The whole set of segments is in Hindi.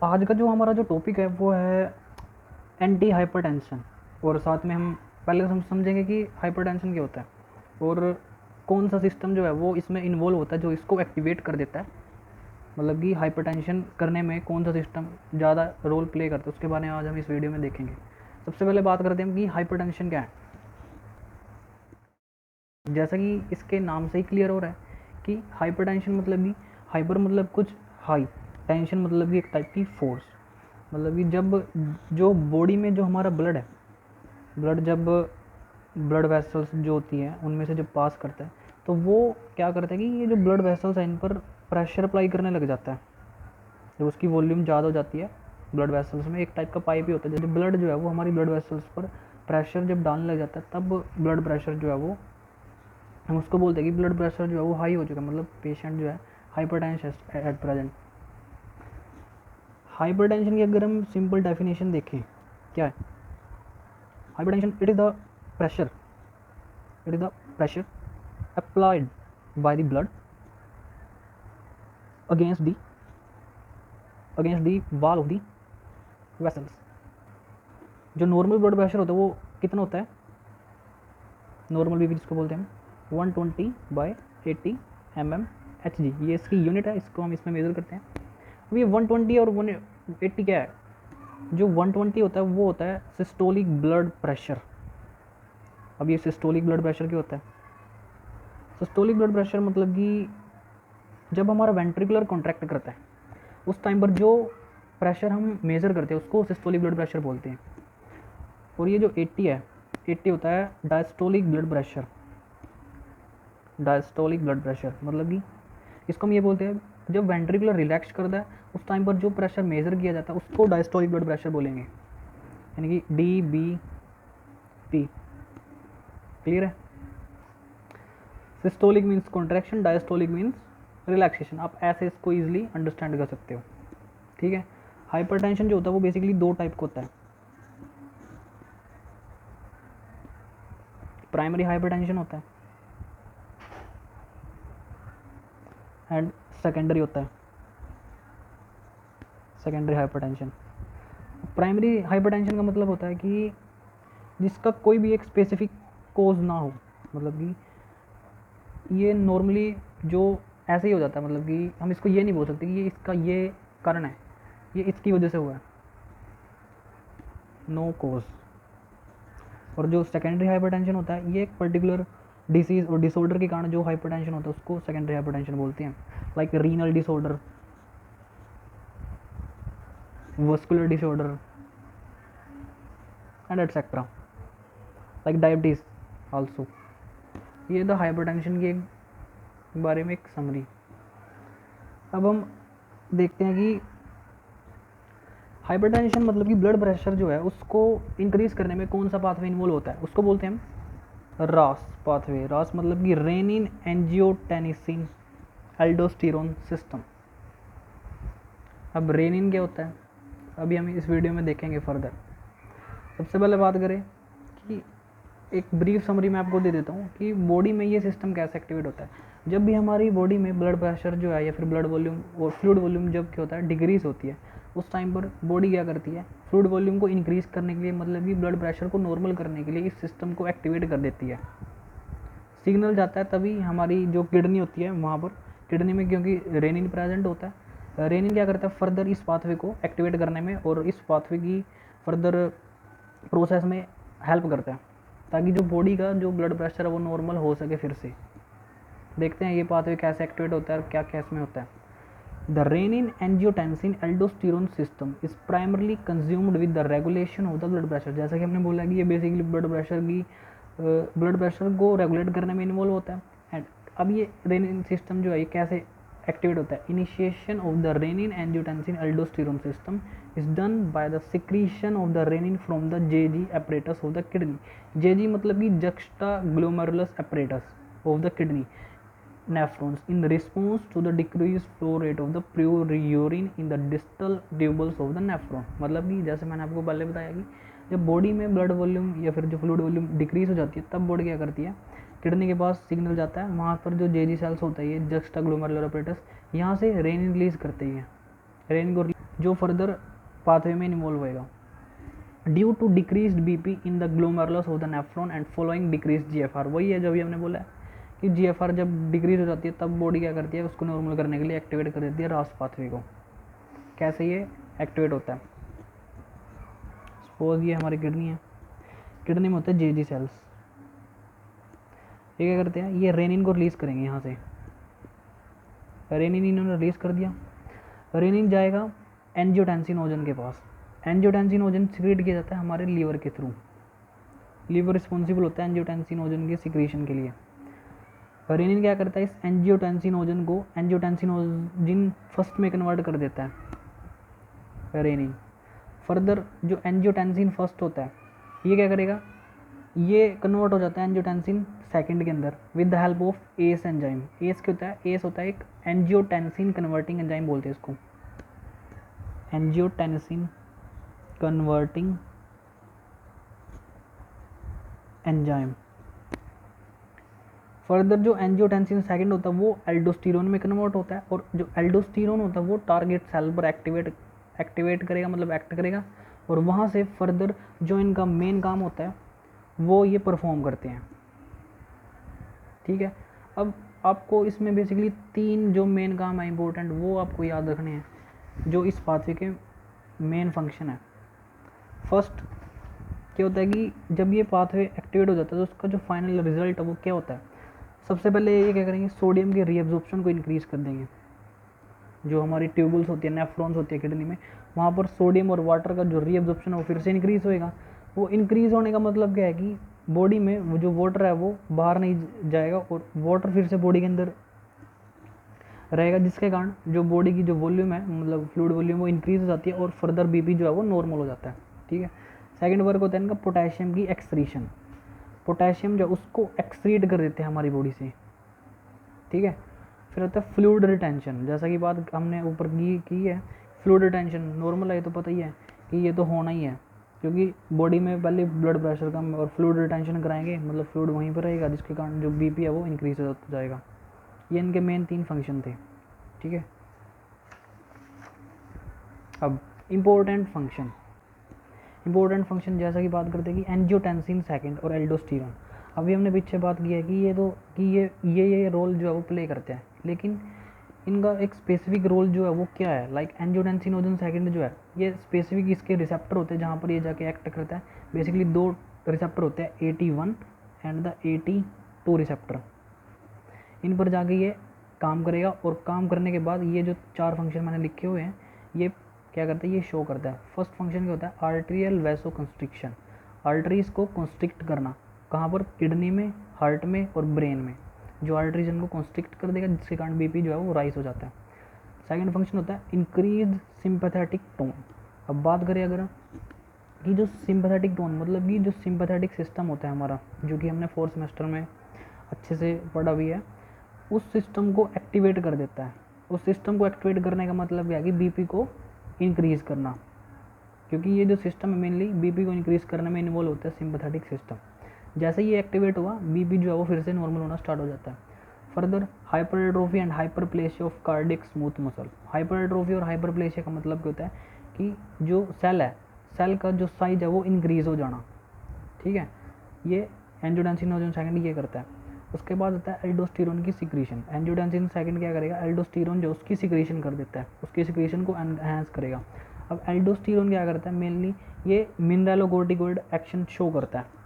आज का जो हमारा जो टॉपिक है वो है एंटी हाइपरटेंशन, और साथ में हम पहले हम समझेंगे कि हाइपरटेंशन क्या होता है और कौन सा सिस्टम जो है वो इसमें इन्वॉल्व होता है जो इसको एक्टिवेट कर देता है। मतलब कि हाइपरटेंशन करने में कौन सा सिस्टम ज़्यादा रोल प्ले करता है, उसके बारे में आज हम इस वीडियो में देखेंगे। सबसे पहले बात करते हैं कि हाइपरटेंशन क्या है। जैसा कि इसके नाम से ही क्लियर हो रहा है कि हाइपरटेंशन मतलब कि हाइपर मतलब कुछ हाई, टेंशन मतलब कि एक टाइप की फोर्स। मतलब कि जब जो बॉडी में जो हमारा ब्लड है, ब्लड जब ब्लड वेसल्स जो होती हैं उनमें से जब पास करता है तो वो क्या करता है कि ये जो ब्लड वेसल्स हैं इन पर प्रेशर अप्लाई करने लग जाता है। जब उसकी वॉल्यूम ज़्यादा हो जाती है ब्लड वेसल्स में, एक टाइप का पाइप ही होता है, जब ब्लड जो है वो हमारी ब्लड वेसल्स पर प्रेशर जब डालने लग जाता है तब ब्लड प्रेशर जो है वो, हम उसको बोलते हैं कि ब्लड प्रेशर जो है वो हाई हो चुका है, मतलब पेशेंट जो है हाइपरटेंशन एट प्रेजेंट। हाइपरटेंशन की अगर हम सिंपल डेफिनेशन देखें क्या है hypertension, it is the pressure, it is the pressure applied by the blood against the wall of the vessels। जो नॉर्मल ब्लड प्रेशर होता है वो कितना होता है, नॉर्मल बीपी जिसको बोलते हैं हम 120/80 mmHg, ये इसकी यूनिट है, इसको हम इसमें मेजर करते हैं। अब ये 120 और 180 क्या है, जो 120 होता है वो होता है सिस्टोलिक ब्लड प्रेशर। अब ये सिस्टोलिक ब्लड प्रेशर क्या होता है, सिस्टोलिक ब्लड प्रेशर मतलब कि जब हमारा वेंट्रिकुलर कॉन्ट्रैक्ट करता है उस टाइम पर जो प्रेशर हम मेज़र करते हैं उसको सिस्टोलिक ब्लड प्रेशर बोलते हैं। और ये जो 80 है, 80 होता है diastolic blood pressure. Diastolic blood pressure मतलब कि इसको हम ये बोलते हैं जब वेंट्रिकुलर रिलैक्स करता है उस टाइम पर जो प्रेशर मेज़र किया जाता है उसको डायस्टोलिक ब्लड प्रेशर बोलेंगे, यानी कि DBP। क्लियर है। Systolic means contraction, diastolic means relaxation. आप ऐसे इसको ईजिली अंडरस्टैंड कर सकते हो, ठीक है। हाइपरटेंशन जो होता है वो बेसिकली दो टाइप का होता है। प्राइमरी हाइपरटेंशन होता है एंड सेकेंडरी होता है सेकेंडरी हाइपरटेंशन। प्राइमरी हाइपरटेंशन का मतलब होता है कि जिसका कोई भी एक स्पेसिफिक कोज ना हो, मतलब कि ये नॉर्मली जो ऐसे ही हो जाता है, मतलब कि हम इसको ये नहीं बोल सकते कि ये इसका ये कारण है, ये इसकी वजह से हुआ है, नो कोज। और जो सेकेंडरी हाइपरटेंशन होता है ये एक पर्टिकुलर डिसीज़ और डिसऑर्डर के कारण जो हाइपरटेंशन होता है उसको सेकेंडरी हाइपरटेंशन बोलते हैं, like renal disorder, vascular disorder and etcetera, like diabetes also. ये द हाइपरटेंशन के बारे में एक समरी। अब हम देखते हैं कि हाइपरटेंशन मतलब कि ब्लड प्रेशर जो है उसको इंक्रीज करने में कौन सा पाथवे इन्वॉल्व होता है, उसको बोलते हैं हम रास पाथवे। रास मतलब कि रेनिन एंजियोटेंसिन एल्डोस्टेरोन सिस्टम। अब रेनिन क्या होता है अभी हम इस वीडियो में देखेंगे फर्दर। सबसे पहले बात करें कि एक ब्रीफ समरी मैं आपको दे देता हूँ कि बॉडी में ये सिस्टम कैसे एक्टिवेट होता है। जब भी हमारी बॉडी में ब्लड प्रेशर जो है या फिर ब्लड वॉल्यूम और फ्लूइड वॉल्यूम जब क्या होता है डिक्रीज होती है उस टाइम पर बॉडी क्या करती है, फ्लूइड वॉल्यूम को इंक्रीज करने के लिए, मतलब कि ब्लड प्रेशर को नॉर्मल करने के लिए इस सिस्टम को एक्टिवेट कर देती है। सिग्नल जाता है तभी हमारी जो किडनी होती है वहाँ पर, किडनी में क्योंकि रेनिन प्रेजेंट होता है, रेनिन क्या करता है फर्दर इस पाथवे को एक्टिवेट करने में और इस पाथवे की फर्दर प्रोसेस में हेल्प करता है ताकि जो बॉडी का जो ब्लड प्रेशर है वो नॉर्मल हो सके। फिर से देखते हैं ये पाथवे कैसे एक्टिवेट होता है और क्या केस में होता है। The renin angiotensin aldosterone system is primarily consumed with the regulation of the blood pressure. जैसा कि हमने बोला कि ये बेसिकली ब्लड प्रेशर को रेगुलेट करने में इन्वॉल्व होता है। एंड अब ये रेनिन सिस्टम जो है ये कैसे एक्टिवेट होता है, initiation of the renin angiotensin aldosterone system is done by the secretion of the renin from the JG apparatus of the kidney. JG मतलब कि juxta glomerulus apparatus of the kidney nephrons in response to the decreased flow rate of the pure urine in the distal tubules of the nephron। मतलब कि जैसे मैंने आपको पहले बताया कि जब बॉडी में ब्लड वॉल्यूम या फिर जो फ्लूइड वॉल्यूम डिक्रीज हो जाती है तब बॉडी क्या करती है, किडनी के पास सिग्नल जाता है, वहाँ पर जो जेजी सेल्स होता है ये जक्स्टा ग्लोमेरुलर apparatus यहाँ से रेनिन रिलीज करते हैं, रेनिन को जो फर्दर पाथवे में इन्वॉल्व होएगा। Due to decrease BP in the glomerulus of the nephron and following decrease GFR. वही है जो भी हमने बोला है कि जीएफआर जब डिक्रीज हो जाती है तब बॉडी क्या करती है, उसको नॉर्मल करने के लिए एक्टिवेट कर देती है रास पाथवे को। कैसे ये एक्टिवेट होता है? सपोज ये हमारी किडनी है, किडनी में होते हैं जेजी सेल्स। ये क्या करते हैं, ये रेनिन को रिलीज करेंगे यहाँ से। रेनिन इन्होंने रिलीज कर दिया, रेनिन जाएगा एंजियोटेंसिनोजन के पास। एंजियोटेंसिनोजन सिक्रीट किया जाता है हमारे लीवर के थ्रू। लीवर रिस्पॉन्सिबल होता है एंजियोटेंसिनोजन के सिक्रीशन के लिए। रेनिन क्या करता है, इस एंजियोटेंसिनोजन को एंजियोटेंसिनोजिन फर्स्ट में कन्वर्ट कर देता है रेनिन। फर्दर जो एंजियोटेंसिन फर्स्ट होता है ये क्या करेगा, ये कन्वर्ट हो जाता है एंजियोटेंसिन सेकंड के अंदर with the help of ACE enzyme. S क्या होता है, एस होता है एक एंजियोटेंसिन कन्वर्टिंग एंजाइम बोलते हैं इसको, एंजियोटेंसिन कन्वर्टिंग एंजाइम। फर्दर जो एंजियोटेंसिन सेकंड होता है वो एल्डोस्टेरोन में कन्वर्ट होता है, और जो एल्डोस्टेरोन होता है वो टारगेट सेल पर एक्टिवेट करेगा, मतलब एक्ट करेगा, और वहाँ से फर्दर जो इनका मेन काम होता है वो ये परफॉर्म करते हैं। ठीक है, अब आपको इसमें बेसिकली 3 जो मेन काम है इंपॉर्टेंट वो आपको याद रखने हैं जो इस पाथवे के मेन फंक्शन है। फर्स्ट क्या होता है कि जब ये पाथवे एक्टिवेट हो जाता है तो उसका जो फाइनल रिजल्ट है वो क्या होता है, सबसे पहले ये क्या करेंगे, सोडियम के रीअब्जॉर्प्शन को इंक्रीज़ कर देंगे। जो हमारी ट्यूबल्स होती है, नेफ्रॉन्स होती है किडनी में, वहाँ पर सोडियम और वाटर का जो रीअब्जॉर्प्शन है वो फिर से इंक्रीज़ होएगा। वो इंक्रीज़ होने का मतलब क्या है कि बॉडी में वो जो वाटर है वो बाहर नहीं जाएगा और वाटर फिर से बॉडी के अंदर रहेगा, जिसके कारण जो बॉडी की जो वॉल्यूम है, मतलब फ्लूइड वॉल्यूम, वो इंक्रीज़ हो जाती है और फर्दर बीपी जो है वो नॉर्मल हो जाता है। ठीक है, सेकंड वर्क होता है इनका पोटेशियम की एक्सक्रीशन। पोटेशियम जो उसको एक्सक्रीट कर देते हैं हमारी बॉडी से। ठीक है, फिर होता है फ्लूइड रिटेंशन, जैसा कि बात हमने ऊपर की है। फ्लूइड रिटेंशन नॉर्मल है तो पता ही है कि ये तो होना ही है, क्योंकि बॉडी में पहले ब्लड प्रेशर कम और फ्लूइड रिटेंशन कराएंगे, मतलब फ्लूइड वहीं पर रहेगा, जिसके कारण जो बीपी है वो इंक्रीज हो जाएगा। ये इनके मेन 3 फंक्शन थे। ठीक है, अब इम्पोर्टेंट फंक्शन जैसा कि बात करते हैं कि एंजियोटेंसिन सेकंड और एल्डोस्टेरोन। अभी हमने पीछे बात की है कि ये रोल जो है वो प्ले करते हैं, लेकिन इनका एक स्पेसिफिक रोल जो है वो क्या है, लाइक एंजियोटेंसिनोजन सेकंड जो है ये स्पेसिफिक इसके रिसेप्टर होते हैं जहाँ पर ये जाके एक्ट करता है। बेसिकली 2 रिसेप्टर होते हैं, AT1 and the AT2 receptor. इन पर जाके ये काम करेगा और काम करने के बाद ये जो 4 फंक्शन मैंने लिखे हुए हैं ये क्या करता है, ये शो करता है। फर्स्ट फंक्शन क्या होता है, आर्टेरियल वैसो कंस्ट्रिक्शन। आर्टरीज को कंस्ट्रिक्ट करना, कहाँ पर, किडनी में, हार्ट में और ब्रेन में। जो आर्टरीज इनको कंस्ट्रिक्ट कर देगा, जिसके कारण बीपी जो है वो राइज हो जाता है। सेकंड फंक्शन होता है इंक्रीज सिंपैथेटिक टोन। अब बात करें अगर कि जो सिंपैथेटिक टोन मतलब कि जो सिंपैथेटिक सिस्टम होता है हमारा, जो कि हमने 4th सेमेस्टर में अच्छे से पढ़ा भी है, उस सिस्टम को एक्टिवेट कर देता है। उस सिस्टम को एक्टिवेट करने का मतलब क्या है कि बीपी को इंक्रीज़ करना, क्योंकि ये जो सिस्टम है मेनली बीपी को इंक्रीज़ करने में इन्वॉल्व होता है सिंपैथेटिक सिस्टम। जैसे ही ये एक्टिवेट हुआ बीपी जो है वो फिर से नॉर्मल होना स्टार्ट हो जाता है। Further hypertrophy and hyperplasia of cardiac smooth muscle. Hypertrophy और हाइपरप्लेशिया का मतलब क्या होता है कि जो सेल है, सेल का जो साइज है वो इंक्रीज़ हो जाना। ठीक है, ये एंजियोटेंसिनोजन सेकंड ये करता है। उसके बाद होता है एल्डोस्टेरोन की सिक्रीशन। एंजियोटेंसिन सेकंड क्या करेगा, एल्डोस्टेरोन जो उसकी सिक्रीशन कर देता है, उसकी सिक्रीशन को एनहांस करेगा। अब एल्डोस्टेरोन क्या करता है, मेनली ये मिनरलोकोर्टिकोइड एक्शन शो करता है।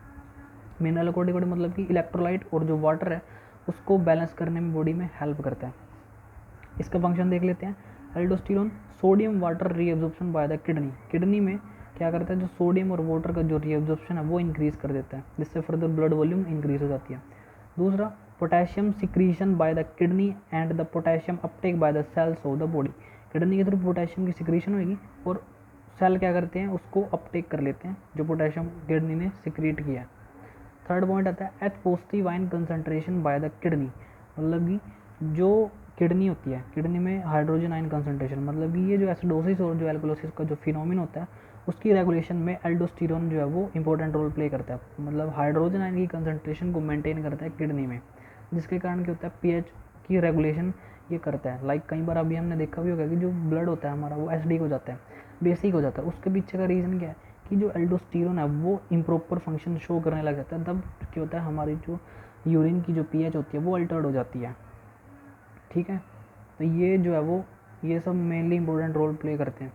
मिनरलोकोर्टिकोइड मतलब कि इलेक्ट्रोलाइट और जो वाटर है उसको बैलेंस करने में बॉडी में हेल्प करता है। इसका फंक्शन देख लेते हैं। Aldosterone sodium water reabsorption bye the kidney. Kidney में क्या करता है, जो सोडियम और वाटर का जो रीअब्जॉर्प्शन है वो इंक्रीज़ कर देता है, जिससे फर्दर ब्लड वॉल्यूम इंक्रीज़ हो जाती है। दूसरा, potassium secretion by the kidney and the potassium uptake by the cells of the body. Kidney के थ्रू पोटेशियम की सिक्रीशन होगी और सेल क्या करते हैं, उसको अपटेक कर लेते हैं जो पोटेशियम किडनी ने सिक्रीट किया है। थर्ड पॉइंट आता है H positive ion concentration bye the kidney. मतलब कि जो किडनी होती है, किडनी में हाइड्रोजन आयन कंसंट्रेशन, मतलब कि ये जो एसिडोसिस और जो एल्कोलोसिस का जो फिनोमिन होता है उसकी रेगुलेशन में एल्डोस्टेरोन जो है वो इंपॉर्टेंट रोल प्ले करता है। मतलब हाइड्रोजन आयन की कंसंट्रेशन को मेंटेन करता है किडनी में, जिसके कारण क्या होता है, पीएच की रेगुलेशन ये करता है। लाइक कई बार अभी हमने देखा भी होगा कि जो ब्लड होता है हमारा वो एसिडिक हो जाता है, बेसिक हो जाता है। उसके पीछे का रीज़न क्या है कि जो एल्डोस्टेरोन है वो इम्प्रॉपर फंक्शन शो करने लग जाता है। तब क्या होता है, हमारी जो यूरिन की जो पीएच होती है वो अल्टर्ड हो जाती है। ठीक है, तो ये जो है वो ये सब मेनली इंपॉर्टेंट रोल प्ले करते हैं।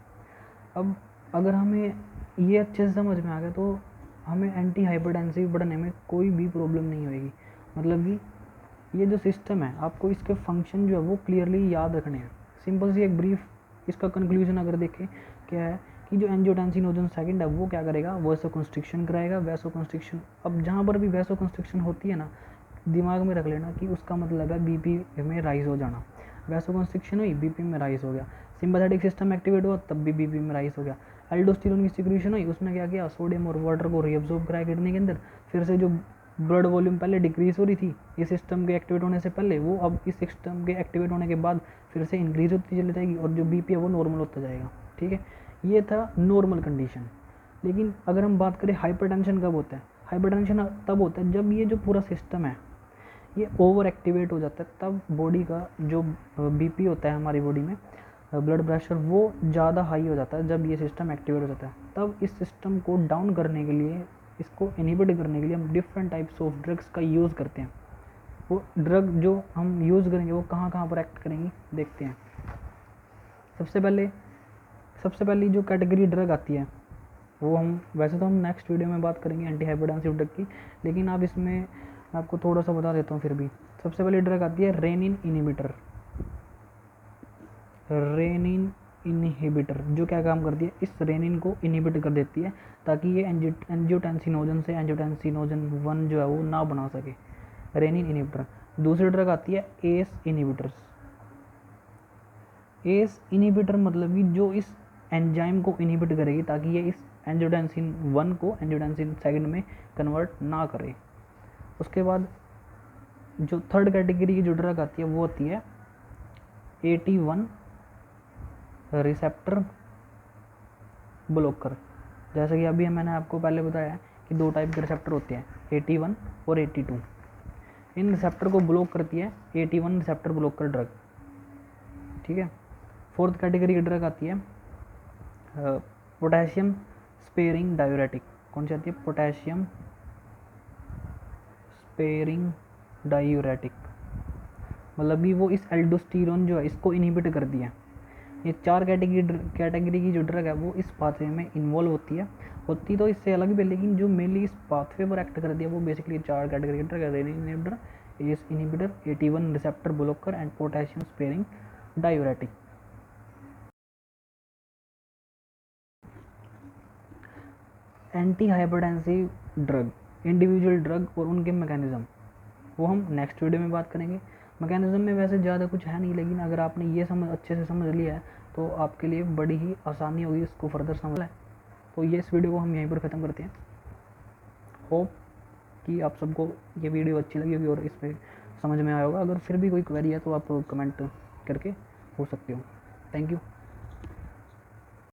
अब अगर हमें ये अच्छे से समझ में आ गया तो हमें एंटी हाइपरटेंसिव बढ़ने में कोई भी प्रॉब्लम नहीं होएगी। मतलब कि ये जो सिस्टम है आपको इसके फंक्शन जो है वो क्लियरली याद रखने हैं। सिंपल सी एक ब्रीफ इसका कंक्लूजन अगर देखें क्या है कि जो एंजियोटेंसिनोजन सेकंड है वो क्या करेगा, वैसोकंस्ट्रिक्शन कराएगा। वैसोकंस्ट्रिक्शन, अब जहाँ पर भी वैसोकंस्ट्रिक्शन होती है ना, दिमाग में रख लेना कि उसका मतलब है बीपी में राइज हो जाना। वैसोकंस्ट्रिक्शन हुई, बीपी में राइज हो गया। सिंपैथेटिक सिस्टम एक्टिवेट हुआ तब भी बीपी में राइज हो गया। एल्डोस्टेरोन की सिक्रीशन हुई, उसने क्या किया, सोडियम और वाटर को रीअब्सॉर्ब कराया किडनी के अंदर। फिर से जो ब्लड वॉल्यूम पहले डिक्रीज हो रही थी इस सिस्टम के एक्टिवेट होने से पहले, वो अब इस सिस्टम के एक्टिवेट होने के बाद फिर से इंक्रीज होती चली जाएगी और जो बीपी है वो नॉर्मल होता जाएगा। ठीक है, ये था नॉर्मल कंडीशन। लेकिन अगर हम बात करें हाइपरटेंशन कब होता है, हाइपरटेंशन तब होता है जब ये जो पूरा सिस्टम है ये ओवर एक्टिवेट हो जाता है। तब बॉडी का जो बीपी होता है हमारी बॉडी में, ब्लड प्रेशर, वो ज़्यादा हाई हो जाता है जब ये सिस्टम एक्टिवेट हो जाता है। तब इस सिस्टम को डाउन करने के लिए, इसको इनहिबिट करने के लिए हम डिफरेंट टाइप्स ऑफ ड्रग्स का यूज़ करते हैं। वो ड्रग जो हम यूज़ करेंगे वो कहाँ कहाँ पर एक्ट करेंगी देखते हैं। सबसे पहली जो कैटेगरी ड्रग आती है वो हम, वैसे तो हम नेक्स्ट वीडियो में बात करेंगे एंटी हाइपरटेंसिव ड्रग की, लेकिन आप इसमें आपको थोड़ा सा बता देता हूँ फिर भी। सबसे पहली ड्रग आती है रेनिन इनहिबिटर। रेनिन इनहिबिटर जो क्या काम करती है, इस रेनिन को इनहिबिट कर देती है ताकि ये एंजियोटेंसिनोजन से एंजियोटेंसिनोजन 1 जो है वो ना बना सके। Rennin inhibitor. दूसरी ड्रग आती है एस इनहिबिटर्स। एस इनहिबिटर मतलब कि जो इस एंजाइम को इनहिबिट करेगी ताकि ये इस एंजियोटेंसिन 1 को एंजियोटेंसिन 2 में कन्वर्ट ना करे। उसके बाद जो थर्ड कैटेगरी की जो ड्रग आती है वो होती है AT1 रिसेप्टर ब्लॉकर। जैसे कि अभी मैंने आपको पहले बताया कि दो टाइप के रिसेप्टर होते हैं, AT1 और AT2। इन रिसेप्टर को ब्लॉक करती है AT1 रिसेप्टर ब्लॉकर ड्रग। ठीक है, फोर्थ कैटेगरी की ड्रग आती है पोटेशियम स्पेयरिंग डायूरेटिक। कौन सी आती है, पोटेशियम स्पेयरिंग डायूरेटिक। मतलब कि वो इस एल्डोस्टेरोन जो है इसको इनहिबिट कर दिया। ये चार कैटेगरी की जो ड्रग है वो इस पाथवे में इन्वॉल्व होती तो इससे अलग भी, लेकिन जो मेनली इस पाथवे पर एक्ट करती है वो बेसिकली चार कैटेगरी की ड्रग है। Renin inhibitor, ACE inhibitor, AT1 receptor blocker and potassium sparing diuretic. Anti hypertensive drug, individual drug और उनके मैकेनिज्म, वो हम नेक्स्ट वीडियो में बात करेंगे। मैकेनिज्म में वैसे ज़्यादा कुछ है नहीं, लेकिन अगर आपने ये अच्छे से समझ लिया है तो आपके लिए बड़ी ही आसानी होगी इसको फर्दर समझना है। तो ये इस वीडियो को हम यहीं पर ख़त्म करते हैं। होप कि आप सबको ये वीडियो अच्छी लगी होगी और इस पर समझ में आया होगा। अगर फिर भी कोई क्वेरी है तो आप कमेंट करके पूछ सकते हो। Thank you.